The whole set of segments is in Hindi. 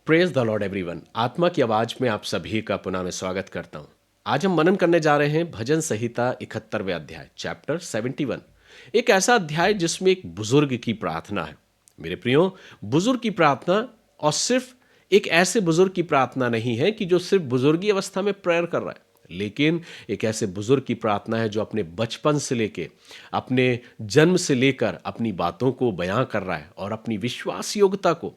Praise the Lord everyone. आत्मा की आवाज में आप सभी का पुनः मैं स्वागत करता हूं। आज हम मनन करने जा रहे हैं भजन संहिता 71वें अध्याय चैप्टर 71। एक ऐसा अध्याय जिसमें एक बुजुर्ग की प्रार्थना है। मेरे प्रियो, बुजुर्ग की प्रार्थना और सिर्फ एक ऐसे बुजुर्ग की प्रार्थना नहीं है कि जो सिर्फ बुजुर्गी अवस्था में प्रेयर कर रहा है, लेकिन एक ऐसे बुजुर्ग की प्रार्थना है जो अपने बचपन से लेके अपने जन्म से लेकर अपनी बातों को बयां कर रहा है और अपनी विश्वास योग्यता को,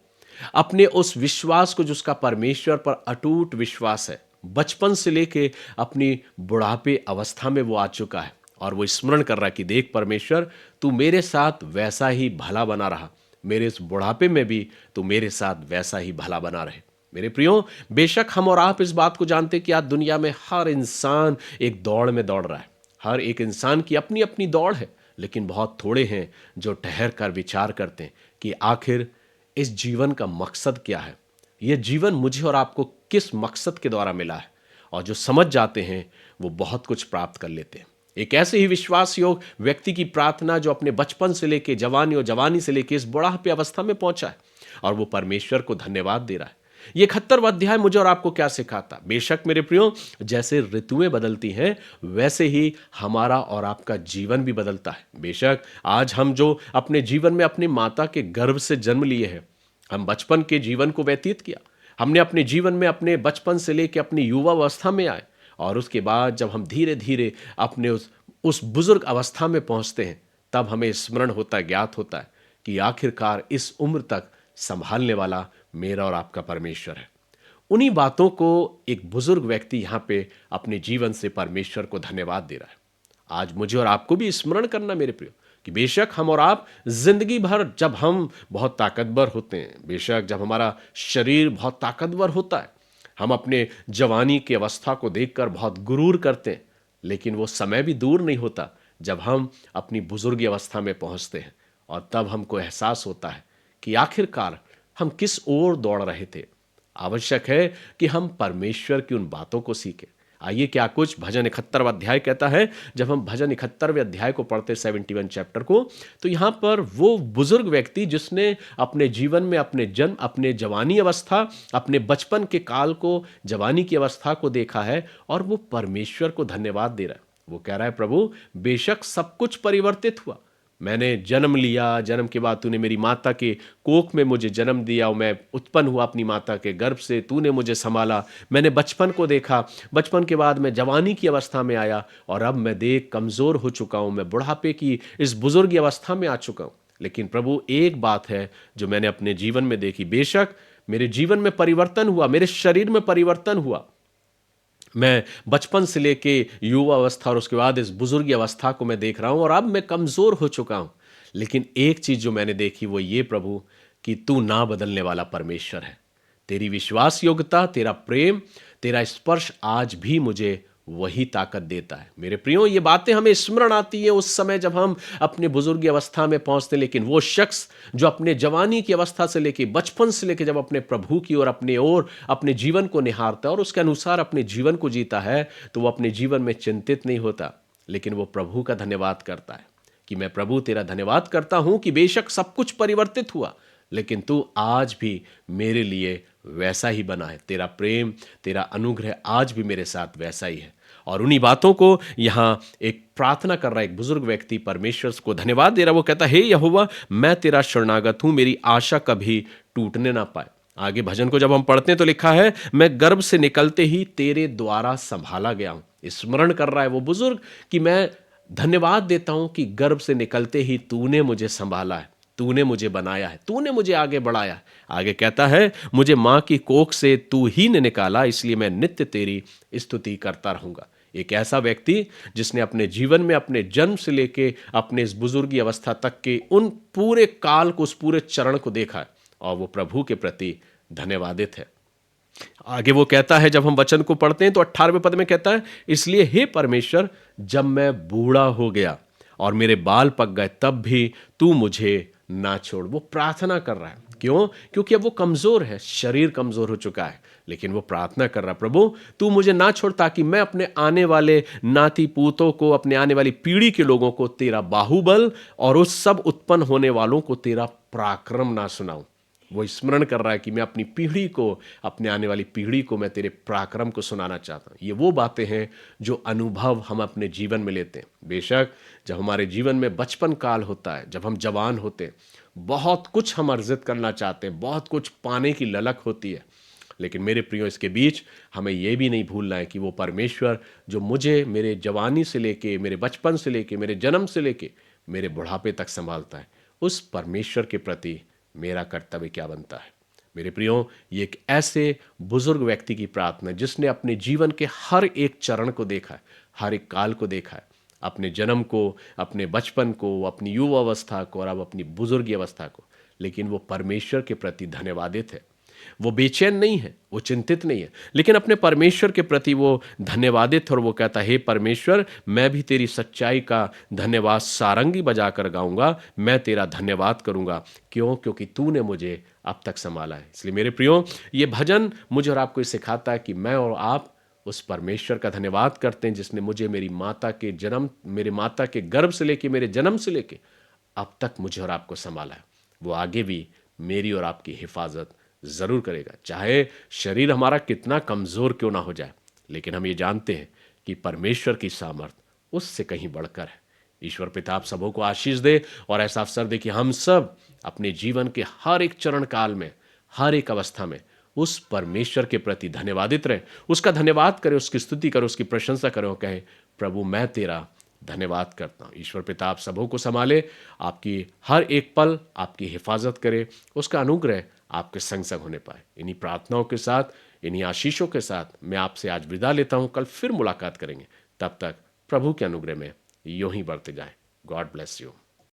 अपने उस विश्वास को जो उसका परमेश्वर पर अटूट विश्वास है, बचपन से लेके अपनी बुढ़ापे अवस्था में वो आ चुका है और वो स्मरण कर रहा है कि देख परमेश्वर, तू मेरे साथ वैसा ही भला बना रहा, मेरे इस बुढ़ापे में भी तू मेरे साथ वैसा ही भला बना रहे। मेरे प्रियो, बेशक हम और आप इस बात को जानते हैं कि आज दुनिया में हर इंसान एक दौड़ में दौड़ रहा है। हर एक इंसान की अपनी अपनी दौड़ है, लेकिन बहुत थोड़े हैं जो ठहर कर विचार करते हैं कि आखिर इस जीवन का मकसद क्या है, यह जीवन मुझे और आपको किस मकसद के द्वारा मिला है। और जो समझ जाते हैं वो बहुत कुछ प्राप्त कर लेते हैं। एक ऐसे ही विश्वास योग व्यक्ति की प्रार्थना जो अपने बचपन से लेके जवानी और जवानी से लेके इस बुढ़ापे अवस्था में पहुंचा है और वो परमेश्वर को धन्यवाद दे रहा है। ये 71वां अध्याय मुझे और आपको क्या सिखाता? बेशक मेरे प्रियो, जैसे ऋतुएं बदलती हैं वैसे ही हमारा और आपका जीवन भी बदलता है। बेशक आज हम जो अपने जीवन में अपनी माता के गर्भ से जन्म लिए हैं, हम बचपन के जीवन को व्यतीत किया, हमने अपने जीवन में अपने बचपन से लेकर अपनी युवा अवस्था में आए और उसके बाद जब हम धीरे धीरे अपने उस बुजुर्ग अवस्था में पहुंचते हैं, तब हमें स्मरण होता है, ज्ञात होता है कि आखिरकार इस उम्र तक संभालने वाला मेरा और आपका परमेश्वर है। उन्हीं बातों को एक बुजुर्ग व्यक्ति यहां पे अपने जीवन से परमेश्वर को धन्यवाद दे रहा है। आज मुझे और आपको भी स्मरण करना मेरे प्रियो कि बेशक हम और आप जिंदगी भर जब हम बहुत ताकतवर होते हैं, बेशक जब हमारा शरीर बहुत ताकतवर होता है, हम अपने जवानी की अवस्था को देखकर बहुत गुरूर करते हैं, लेकिन वो समय भी दूर नहीं होता जब हम अपनी बुजुर्गी अवस्था में पहुंचते हैं और तब हमको एहसास होता है कि आखिरकार हम किस ओर दौड़ रहे थे। आवश्यक है कि हम परमेश्वर की उन बातों को सीखें। आइए क्या कुछ भजन 71वां अध्याय कहता है। जब हम भजन 71वें अध्याय को पढ़ते 71 चैप्टर को, तो यहां पर वो बुजुर्ग व्यक्ति जिसने अपने जीवन में अपने जन्म, अपने जवानी अवस्था, अपने बचपन के काल को, जवानी की अवस्था को देखा है और वो परमेश्वर को धन्यवाद दे रहा है। वो कह रहा है, प्रभु बेशक सब कुछ परिवर्तित हुआ, मैंने जन्म लिया, जन्म के बाद तूने मेरी माता के कोख में मुझे जन्म दिया और मैं उत्पन्न हुआ अपनी माता के गर्भ से, तूने मुझे संभाला, मैंने बचपन को देखा, बचपन के बाद मैं जवानी की अवस्था में आया और अब मैं देख कमज़ोर हो चुका हूँ, मैं बुढ़ापे की इस बुजुर्गी अवस्था में आ चुका हूँ। लेकिन प्रभु एक बात है जो मैंने अपने जीवन में देखी, बेशक मेरे जीवन में परिवर्तन हुआ, मेरे शरीर में परिवर्तन हुआ, मैं बचपन से लेके युवा अवस्था और उसके बाद इस बुजुर्गी अवस्था को मैं देख रहा हूं और अब मैं कमजोर हो चुका हूं। लेकिन एक चीज जो मैंने देखी वो ये प्रभु कि तू ना बदलने वाला परमेश्वर है। तेरी विश्वास योग्यता, तेरा प्रेम, तेरा स्पर्श आज भी मुझे वही ताकत देता है। मेरे प्रियो, ये बातें हमें स्मरण आती है उस समय जब हम अपने बुजुर्गी अवस्था में पहुंचते हैं, लेकिन वो शख्स जो अपने जवानी की अवस्था से लेके, बचपन से लेके जब अपने प्रभु की ओर अपने जीवन को निहारता है और उसके अनुसार अपने जीवन को जीता है, तो वो अपने जीवन में चिंतित नहीं होता, लेकिन वो प्रभु का धन्यवाद करता है कि मैं प्रभु तेरा धन्यवाद करता हूं कि बेशक सब कुछ परिवर्तित हुआ, लेकिन तू आज भी मेरे लिए वैसा ही बना है। तेरा प्रेम, तेरा अनुग्रह आज भी मेरे साथ वैसा ही है। और उन्हीं बातों को यहां एक प्रार्थना कर रहा है, एक बुजुर्ग व्यक्ति परमेश्वर को धन्यवाद दे रहा है। वो कहता है, हे यहोवा, मैं तेरा शरणागत हूं, मेरी आशा कभी टूटने ना पाए। आगे भजन को जब हम पढ़ते हैं तो लिखा है, मैं गर्भ से निकलते ही तेरे द्वारा संभाला गया हूं। स्मरण कर रहा है वो बुजुर्ग कि मैं धन्यवाद देता हूं कि गर्भ से निकलते ही तूने मुझे संभाला है, तूने मुझे बनाया है, तूने मुझे आगे बढ़ाया है। आगे कहता है, मुझे मां की कोख से तू ही ने निकाला, इसलिए मैं नित्य तेरी स्तुति करता रहूंगा। एक ऐसा व्यक्ति जिसने अपने जीवन में अपने जन्म से लेके अपने इस बुजुर्गी अवस्था तक के उन पूरे काल को, उस पूरे चरण को देखा है और वो प्रभु के प्रति धन्यवादित है। आगे वो कहता है, जब हम वचन को पढ़ते हैं तो 18वें पद में कहता है, इसलिए हे परमेश्वर, जब मैं बूढ़ा हो गया और मेरे बाल पक गए तब भी तू मुझे ना छोड़। वो प्रार्थना कर रहा है, क्यों? क्योंकि अब वो कमजोर है, शरीर कमजोर हो चुका है, लेकिन वो प्रार्थना कर रहा है, प्रभु तू मुझे ना छोड़, ताकि मैं अपने आने वाले नाती पूतों को, अपने आने वाली पीढ़ी के लोगों को तेरा बाहुबल और उस सब उत्पन्न होने वालों को तेरा पराक्रम ना सुनाऊं। वो स्मरण कर रहा है कि मैं अपनी पीढ़ी को, अपने आने वाली पीढ़ी को मैं तेरे पराक्रम को सुनाना चाहता हूँ। ये वो बातें हैं जो अनुभव हम अपने जीवन में लेते हैं। बेशक जब हमारे जीवन में बचपन काल होता है, जब हम जवान होते हैं, बहुत कुछ हम अर्जित करना चाहते हैं, बहुत कुछ पाने की ललक होती है, लेकिन मेरे प्रियो इसके बीच हमें यह भी नहीं भूलना है कि वो परमेश्वर जो मुझे मेरे जवानी से लेके, मेरे बचपन से लेके, मेरे जन्म से लेके मेरे बुढ़ापे तक संभालता है, उस परमेश्वर के प्रति मेरा कर्तव्य क्या बनता है। मेरे प्रियो, ये एक ऐसे बुजुर्ग व्यक्ति की प्रार्थना है जिसने अपने जीवन के हर एक चरण को देखा है, हर एक काल को देखा है, अपने जन्म को, अपने बचपन को, अपनी युवावस्था को और अब अपनी बुजुर्गी अवस्था को, लेकिन वो परमेश्वर के प्रति धन्यवादित है। वो बेचैन नहीं है, वो चिंतित नहीं है, लेकिन अपने परमेश्वर के प्रति वो धन्यवादित है और वो कहता है, हे परमेश्वर, मैं भी तेरी सच्चाई का धन्यवाद सारंगी बजाकर गाऊंगा, मैं तेरा धन्यवाद करूंगा। क्यों? क्योंकि तूने मुझे अब तक संभाला है। इसलिए मेरे प्रियो, ये भजन मुझे और आपको ये सिखाता है कि मैं और आप उस परमेश्वर का धन्यवाद करते हैं जिसने मुझे मेरे माता के गर्भ से लेके, मेरे जन्म से लेके अब तक मुझे और आपको संभाला है। वो आगे भी मेरी और आपकी हिफाजत जरूर करेगा, चाहे शरीर हमारा कितना कमजोर क्यों ना हो जाए, लेकिन हम ये जानते हैं कि परमेश्वर की सामर्थ उससे कहीं बढ़कर है। ईश्वर पिता आप सबों को आशीष दे और ऐसा अवसर दे कि हम सब अपने जीवन के हर एक चरण काल में, हर एक अवस्था में उस परमेश्वर के प्रति धन्यवादित रहे, उसका धन्यवाद करें, उसकी स्तुति करें, उसकी प्रशंसा करें और कहें, प्रभु मैं तेरा धन्यवाद करता हूँ। ईश्वर पिता आप सबों को संभाले, आपकी हर एक पल आपकी हिफाजत करे, उसका अनुग्रह आपके संग संग होने पाए। इन्हीं प्रार्थनाओं के साथ, इन्हीं आशीषों के साथ मैं आपसे आज विदा लेता हूँ। कल फिर मुलाकात करेंगे, तब तक प्रभु के अनुग्रह में यूं ही बढ़ते जाएं। God bless you.